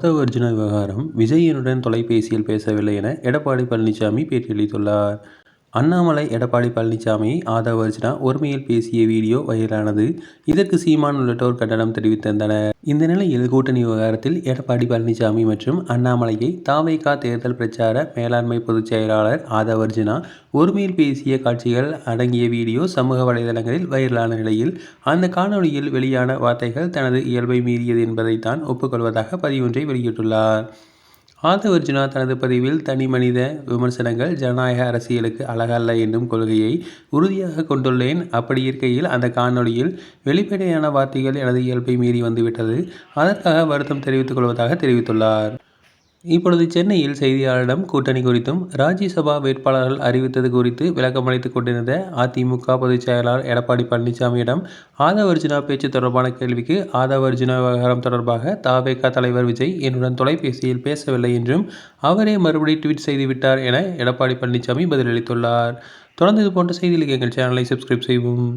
அர்ஜுனா விவகாரம் விஜயனுடன் தொலைபேசியில் பேசவில்லை என எடப்பாடி பழனிசாமி பேட்டியளித்துள்ளார். அண்ணாமலை எடப்பாடி பழனிசாமி ஆதவ் அர்ஜுனா ஒருமையில் பேசிய வீடியோ வைரலானது. இதற்கு சீமான் உள்ளிட்டோர் கண்டனம் தெரிவித்திருந்தனர். இந்த நிலையில் கூட்டணி விவகாரத்தில் எடப்பாடி பழனிசாமி மற்றும் அண்ணாமலையை தவேகா தேர்தல் பிரச்சார மேலாண்மை பொதுச் செயலாளர் ஆதவ் அர்ஜுனா ஒருமையில் பேசிய காட்சிகள் அடங்கிய வீடியோ சமூக வலைதளங்களில் வைரலான நிலையில், அந்த காணொலியில் வெளியான வார்த்தைகள் தனது இயல்பை மீறியது என்பதை தான் ஒப்புக்கொள்வதாக பதிவொன்றை வெளியிட்டுள்ளார். ஆதவ் அர்ஜுனா தனது பதிவில் தனி மனித விமர்சனங்கள் ஜனநாயக அரசியலுக்கு அழகல்ல என்னும் கொள்கையை உறுதியாக கொண்டுள்ளேன். அப்படி இருக்கையில் அந்த காணொலியில் வெளிப்படையான வார்த்தைகள் எனது இயல்பை மீறி வந்துவிட்டது. அதற்காக வருத்தம் தெரிவித்துக் கொள்வதாக தெரிவித்துள்ளார். இப்பொழுது சென்னையில் செய்தியாளரிடம் கூட்டணி குறித்தும் ராஜ்யசபா வேட்பாளர்கள் அறிவித்தது குறித்து விளக்கமளித்துக் கொண்டிருந்த அதிமுக பொதுச் செயலாளர் எடப்பாடி பழனிசாமியிடம் ஆதவ் அர்ஜுனா பேச்சு தொடர்பான கேள்விக்கு ஆதவ் அர்ஜுனா விவகாரம் தொடர்பாக தவேகா தலைவர் விஜய் என்னுடன் தொலைபேசியில் பேசவில்லை என்றும் அவரே மறுபடி ட்வீட் செய்துவிட்டார் என எடப்பாடி பழனிசாமி பதிலளித்துள்ளார். தொடர்ந்து இது போன்ற செய்திகளுக்கு எங்கள் சேனலை சப்ஸ்கிரைப் செய்யவும்.